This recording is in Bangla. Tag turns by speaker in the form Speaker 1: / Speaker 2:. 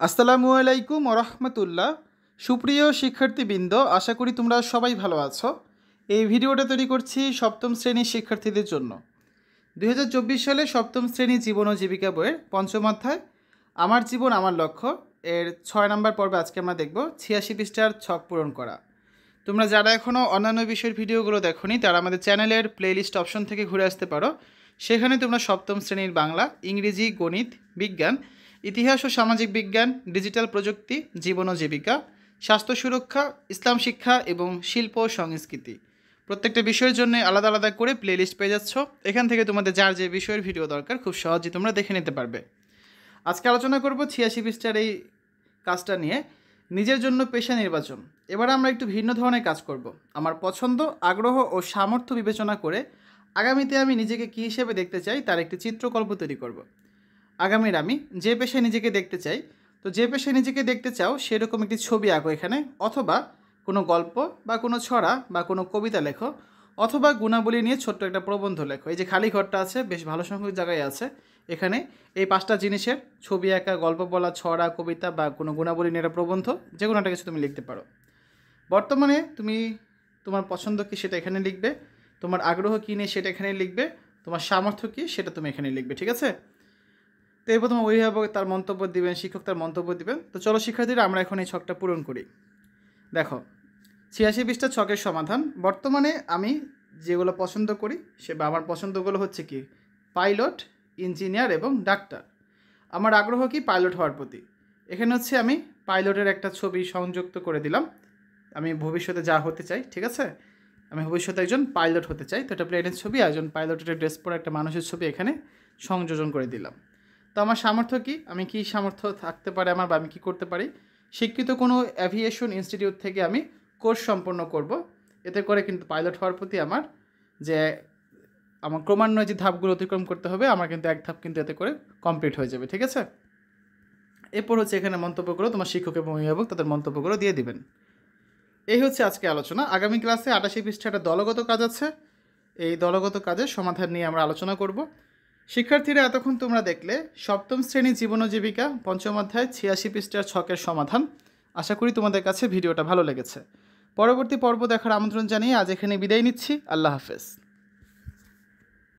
Speaker 1: আসসালামু আলাইকুম ওরহমতুল্লাহ। সুপ্রিয় শিক্ষার্থীবৃন্দ, আশা করি তোমরা সবাই ভালো আছো। এই ভিডিওটা তৈরি করছি সপ্তম শ্রেণীর শিক্ষার্থীদের জন্য। 2024 সালে সপ্তম শ্রেণী জীবন ও জীবিকা বইয়ের পঞ্চম অধ্যায় আমার জীবন আমার লক্ষ্য এর 6 নম্বর পর্বে আজকে আমরা দেখব 86 পৃষ্ঠার ছক পূরণ করা। তোমরা যারা এখনও অন্যান্য বিষয়ের ভিডিওগুলো দেখোনি তারা আমাদের চ্যানেলের প্লেলিস্ট অপশন থেকে ঘুরে আসতে পারো। সেখানে তোমরা সপ্তম শ্রেণীর বাংলা, ইংরেজি, গণিত, বিজ্ঞান, ইতিহাস ও সামাজিক বিজ্ঞান, ডিজিটাল প্রযুক্তি, জীবন ও জীবিকা, স্বাস্থ্য সুরক্ষা, ইসলাম শিক্ষা এবং শিল্প ও সংস্কৃতি প্রত্যেকটা বিষয়ের জন্য আলাদা আলাদা করে প্লেলিস্ট পেয়ে যাচ্ছ। এখান থেকে তোমাদের যার যে বিষয়ের ভিডিও দরকার খুব সহজেই তোমরা দেখে নিতে পারবে। আজকে আলোচনা করব 86 পৃষ্ঠার এই কাজটা নিয়ে, নিজের জন্য পেশা নির্বাচন। এবার আমরা একটু ভিন্ন ধরনের কাজ করব। আমার পছন্দ, আগ্রহ ও সামর্থ্য বিবেচনা করে আগামীতে আমি নিজেকে কী হিসেবে দেখতে চাই তার একটি চিত্রকল্প তৈরি করব। আগামীর আমি যে পেশায় নিজেকে দেখতে চাই, তো যে পেশায় নিজেকে দেখতে চাও সেরকম একটি ছবি আঁকো এখানে, অথবা কোনো গল্প বা কোনো ছড়া বা কোনো কবিতা লেখো, অথবা গুণাবলী নিয়ে ছোট্ট একটা প্রবন্ধ লেখো। এই যে খালি ঘরটা আছে, বেশ ভালো সংখ্যক জায়গায় আছে, এখানে এই 5টা জিনিসের ছবি আঁকা, গল্প বলা, ছড়া, কবিতা বা কোনো গুণাবলী নিয়ে একটা প্রবন্ধ, যে কোনো একটা কিছু তুমি লিখতে পারো। বর্তমানে তুমি তোমার পছন্দ কী সেটা এখানে লিখবে, তোমার আগ্রহ কী নিয়ে সেটা এখানে লিখবে, তোমার সামর্থ্য কী সেটা তুমি এখানে লিখবে, ঠিক আছে? তো এই প্রথমে অভিভাবক তার মন্তব্য দিবেন, শিক্ষক তার মন্তব্য দিবেন। তো চলো শিক্ষার্থীরা আমরা এখন এই ছকটা পূরণ করি। দেখো 86 পৃষ্ঠার ছকের সমাধান। বর্তমানে আমি যেগুলো পছন্দ করি সে বা আমার পছন্দগুলো হচ্ছে কি, পাইলট, ইঞ্জিনিয়ার এবং ডাক্তার। আমার আগ্রহ কি, পাইলট হওয়ার প্রতি। এখানে হচ্ছে আমি পাইলটের একটা ছবি সংযুক্ত করে দিলাম। আমি ভবিষ্যতে যা হতে চাই, ঠিক আছে, আমি ভবিষ্যতে একজন পাইলট হতে চাই। তো এটা প্লেনের ছবি, একজন পাইলটের ড্রেস পরে একটা মানুষের ছবি এখানে সংযোজন করে দিলাম। তো আমার সামর্থ্য কী, আমি কী সামর্থ্য থাকতে পারে আমার, বা আমি কী করতে পারি, শিক্ষিত কোনো অ্যাভিয়েশন ইনস্টিটিউট থেকে আমি কোর্স সম্পন্ন করব। এতে করে কিন্তু পাইলট হওয়ার প্রতি আমার যে আমার ক্রমান্বয়ে যে ধাপগুলো অতিক্রম করতে হবে, আমার কিন্তু এক ধাপ কিন্তু এতে করে কমপ্লিট হয়ে যাবে, ঠিক আছে? এরপর হচ্ছে এখানে মন্তব্যগুলো তোমার শিক্ষক এবং অভিভাবক তাদের মন্তব্যগুলো দিয়ে দিবেন। এই হচ্ছে আজকে আলোচনা। আগামী ক্লাসে 88 পৃষ্ঠা একটা দলগত কাজ আছে, এই দলগত কাজের সমাধান নিয়ে আমরা আলোচনা করব। শিক্ষার্থীরা এতক্ষণ তোমরা দেখলে সপ্তম শ্রেণী জীবন ও জীবিকা পঞ্চম অধ্যায় 86 পৃষ্ঠার ছকের সমাধান। আশা করি তোমাদের কাছে ভিডিওটা ভালো লেগেছে। পরবর্তী পর্ব দেখার আমন্ত্রণ জানিয়ে আজ এখানে বিদায় নিচ্ছি। আল্লাহ হাফেজ।